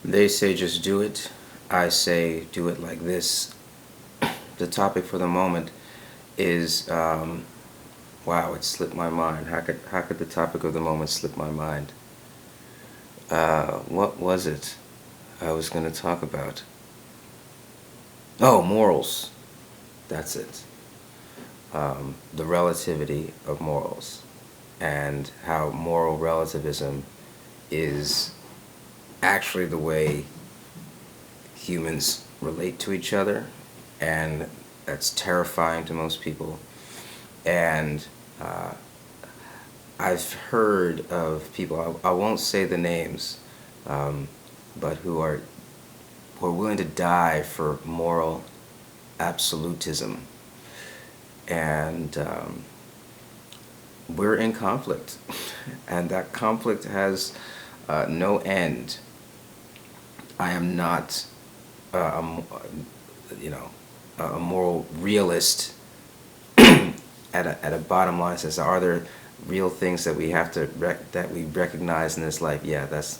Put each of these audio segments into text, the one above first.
They say just do it. I say do it like this. The topic for the moment is wow, it slipped my mind. How could the topic of the moment slip my mind? What was it I was going to talk about? Oh, morals. That's it. The relativity of morals and how moral relativism is actually the way humans relate to each other, and that's terrifying to most people. And uh, I've heard of people, I won't say the names, um, but who are willing to die for moral absolutism. And we're in conflict, and that conflict has no end. I am not, you know, a moral realist at a bottom line. Says, are there real things that we have to that we recognize in this life? Yeah, that's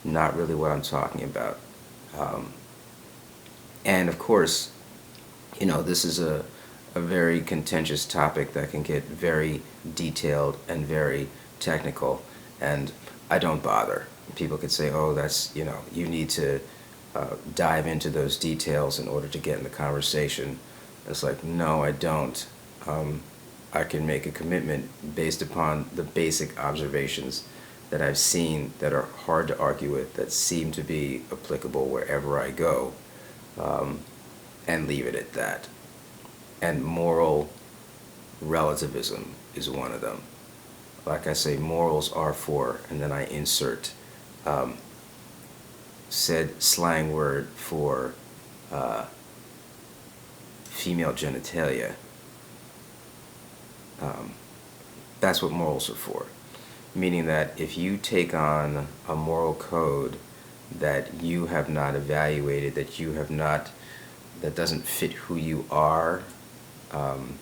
not really what I'm talking about. Um, and of course, this is a very contentious topic that can get very detailed and very technical, and I don't bother. People could say, oh, that's, you need to dive into those details in order to get in the conversation. It's like, no, I don't. I can make a commitment based upon the basic observations that I've seen that are hard to argue with, that seem to be applicable wherever I go, and leave it at that. And moral relativism is one of them. Like I say, morals are for, and then I insert um, said slang word for uh, female genitalia. Um, that's what morals are for. Meaning that if you take on a moral code that you have not evaluated, that doesn't fit who you are, um,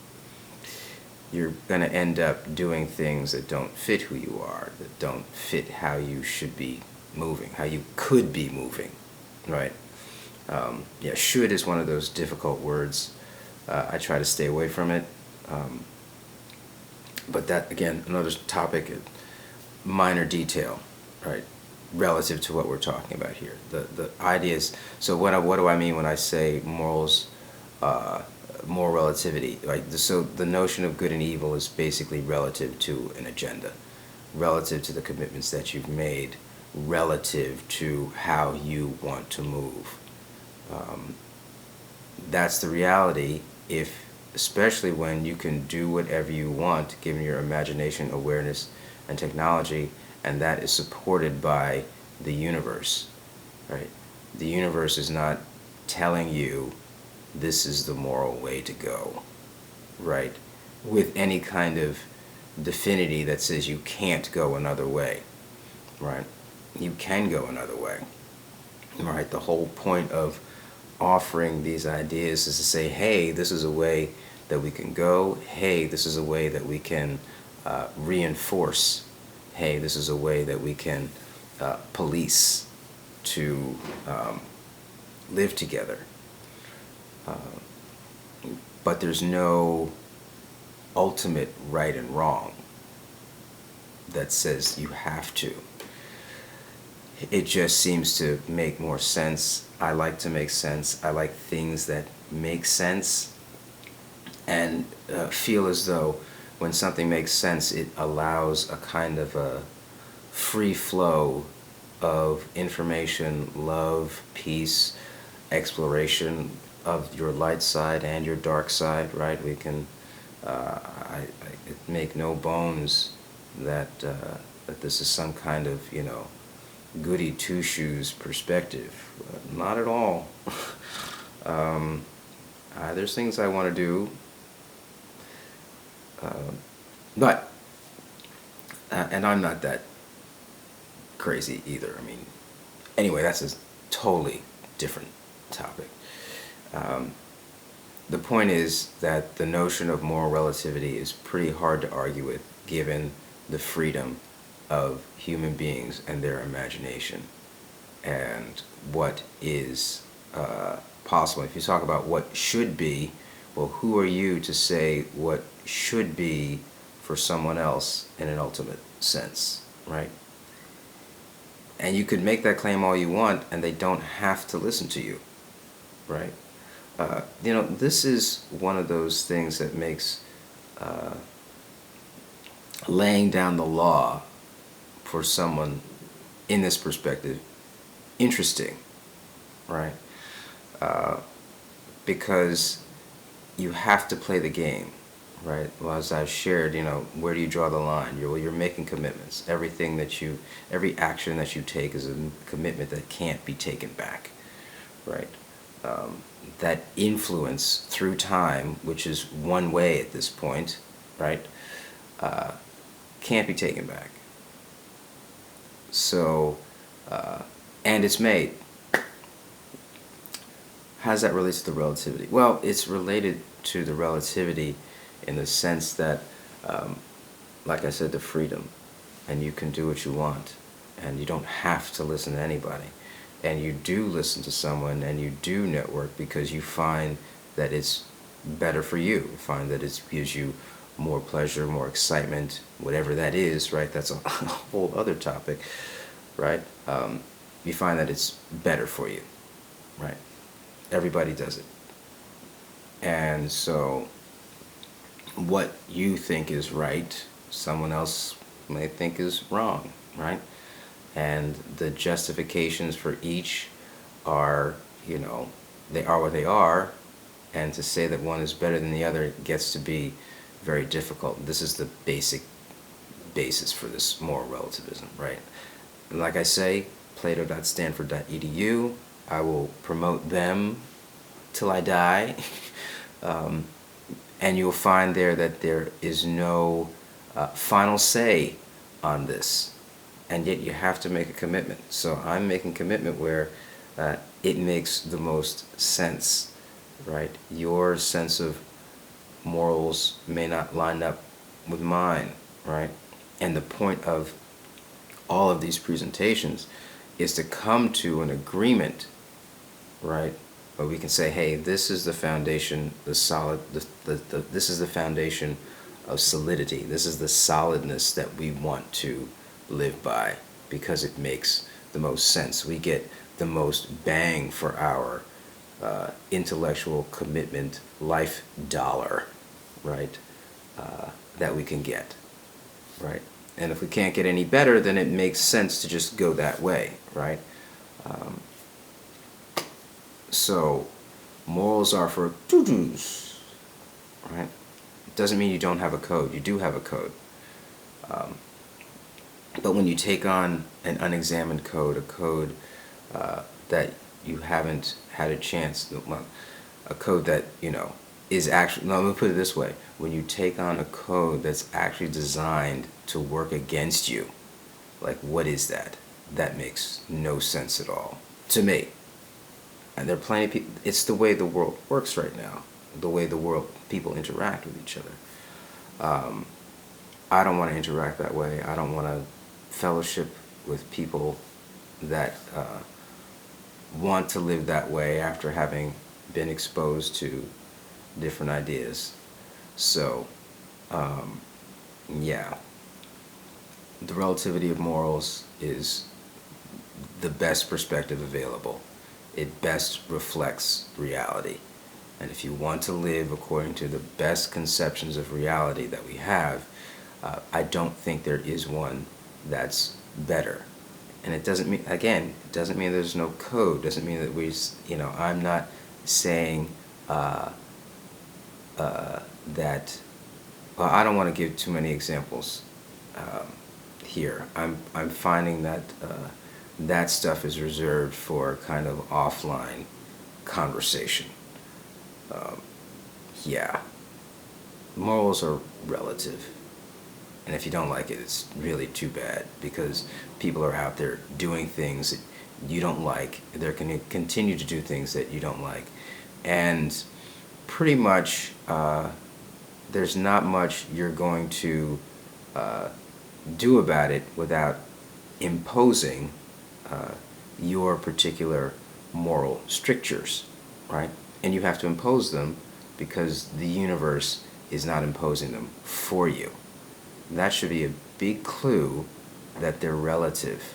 you're going to end up doing things that don't fit who you are, that don't fit how you should be moving, how you could be moving, right? Yeah, should is one of those difficult words. I try to stay away from it. But that, again, another topic, minor detail, right, relative to what we're talking about here. The idea is, so what do I mean when I say morals, moral relativity? So the notion of good and evil is basically relative to an agenda, relative to the commitments that you've made, relative to how you want to move. Um, that's the reality, especially when you can do whatever you want given your imagination, awareness, and technology, and that is supported by the universe, right? The universe is not telling you this is the moral way to go, right? With any kind of definity that says you can't go another way, right? You can go another way, right? The whole point of offering these ideas is to say, hey, this is a way that we can go. Hey, this is a way that we can reinforce. Hey, this is a way that we can police to live together. Uh, but there's no ultimate right and wrong that says you have to. It just seems to make more sense. I like to make sense. I like things that make sense, and feel as though when something makes sense, it allows a kind of a free flow of information, love, peace, exploration of your light side and your dark side, right? We can, I make no bones that this is some kind of, goody two-shoes perspective. Not at all. um, there's things I want to do, but and I'm not that crazy either. I mean, anyway, that's a totally different topic. Um, the point is that the notion of moral relativity is pretty hard to argue with, given the freedom of human beings and their imagination. and what is possible. If you talk about what should be, well, who are you to say what should be for someone else in an ultimate sense, right? And you could make that claim all you want, and they don't have to listen to you, right? This is one of those things that makes laying down the law for someone in this perspective interesting, right? Because you have to play the game, right? Well, as I've shared, where do you draw the line? You're making commitments. Every action that you take is a commitment that can't be taken back, right? That influence through time, which is one way at this point, right? Can't be taken back. So, and it's made. How does that relate to the relativity? Well, it's related to the relativity in the sense that, like I said, the freedom, and you can do what you want, and you don't have to listen to anybody. And you do listen to someone, and you do network because you find that it's better for you. You find that it gives you more pleasure, more excitement, whatever that is, right? That's a whole other topic, right? You find that it's better for you, right? Everybody does it. And so what you think is right, someone else may think is wrong, right? And the justifications for each are, they are what they are, and to say that one is better than the other gets to be very difficult. This is the basic basis for this moral relativism, right? And like I say, plato.stanford.edu, I will promote them till I die. And you'll find there that there is no final say on this. And yet you have to make a commitment. So I'm making a commitment where it makes the most sense, right? Your sense of morals may not line up with mine, right? And the point of all of these presentations is to come to an agreement, right? But we can say, hey, this is the foundation, this is the foundation of solidity. This is the solidness that we want to live by because it makes the most sense. We get the most bang for our intellectual commitment, life dollar, right? That we can get, right? And if we can't get any better, then it makes sense to just go that way, right? So morals are for to-dos, right? It doesn't mean you don't have a code. You do have a code. But when you take on an unexamined code, a code that you haven't had a chance, well, a code that, is actually, no, let me put it this way. When you take on a code that's actually designed to work against you, like, what is that? That makes no sense at all to me. And there are plenty of people, it's the way the world works right now, the way people interact with each other. I don't want to interact that way. I don't want to fellowship with people that want to live that way after having been exposed to different ideas. So, yeah, the relativity of morals is the best perspective available. It best reflects reality. And if you want to live according to the best conceptions of reality that we have, I don't think there is one that's better. And it doesn't mean, again, it doesn't mean there's no code. It doesn't mean that I'm not saying that, well, I don't want to give too many examples here. I'm finding that that stuff is reserved for kind of offline conversation. Yeah, morals are relative. And if you don't like it, it's really too bad, because people are out there doing things that you don't like. They're going to continue to do things that you don't like. And pretty much there's not much you're going to do about it without imposing your particular moral strictures, right? And you have to impose them because the universe is not imposing them for you. That should be a big clue that they're relative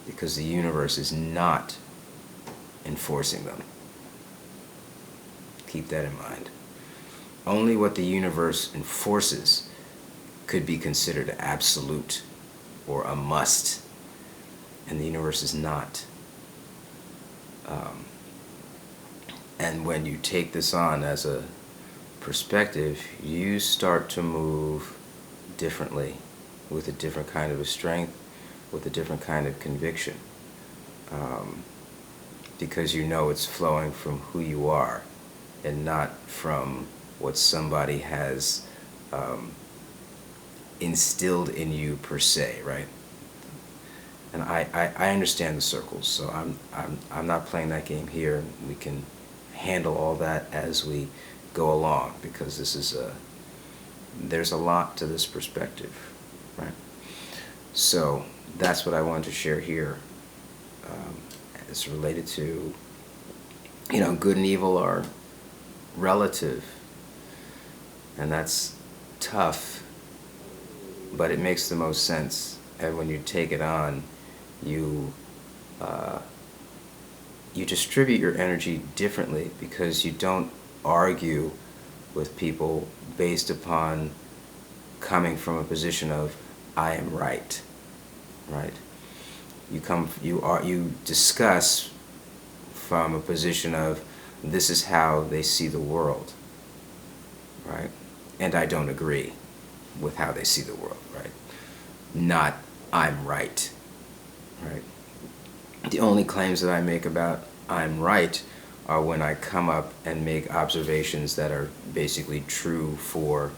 because the universe is not enforcing them. Keep that in mind. Only what the universe enforces could be considered absolute or a must, and the universe is not. And when you take this on as a perspective, you start to move differently, with a different kind of a strength, with a different kind of conviction, because you know it's flowing from who you are and not from what somebody has instilled in you per se, right? And I understand the circles, so I'm not playing that game here. We can handle all that as we go along, because there's a lot to this perspective, right? So that's what I wanted to share here. It's related to, good and evil are relative, and that's tough, but it makes the most sense. And when you take it on, you distribute your energy differently, because you don't argue with people based upon coming from a position of I am right, right? You discuss from a position of this is how they see the world, right? And I don't agree with how they see the world, right? Not I'm right, right? The only claims that I make about I'm right are when I come up and make observations that are basically true for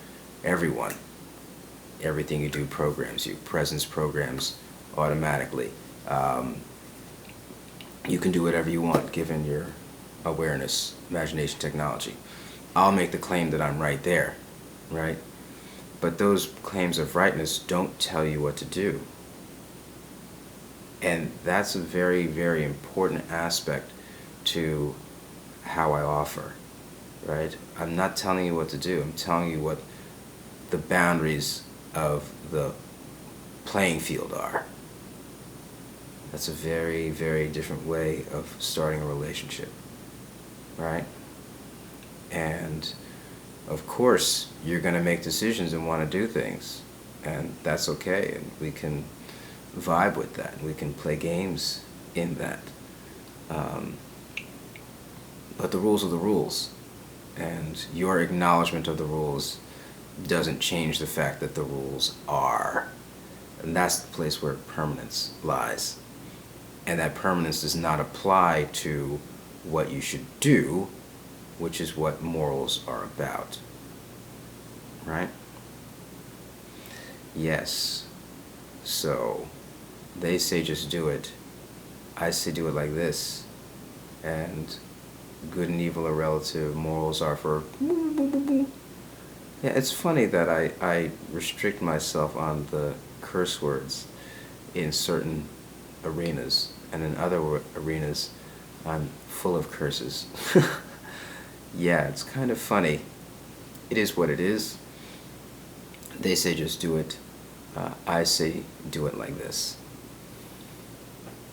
everyone. Everything you do programs you. Presence programs automatically. You can do whatever you want given your awareness, imagination, technology. I'll make the claim that I'm right there, right? But those claims of rightness don't tell you what to do. And that's a very, very important aspect to how I offer, right? I'm not telling you what to do. I'm telling you what the boundaries of the playing field are. That's a very, very different way of starting a relationship, right? And of course, you're going to make decisions and want to do things, and that's okay. And we can vibe with that. We can play games in that. But the rules are the rules, and your acknowledgement of the rules doesn't change the fact that the rules are. And that's the place where permanence lies. And that permanence does not apply to what you should do, which is what morals are about. Right? Yes. So, they say just do it. I say do it like this. And good and evil are relative. Morals are for... Yeah, it's funny that I restrict myself on the curse words in certain arenas, and in other arenas I'm full of curses. Yeah, it's kind of funny. It is what it is. They say just do it. I say do it like this.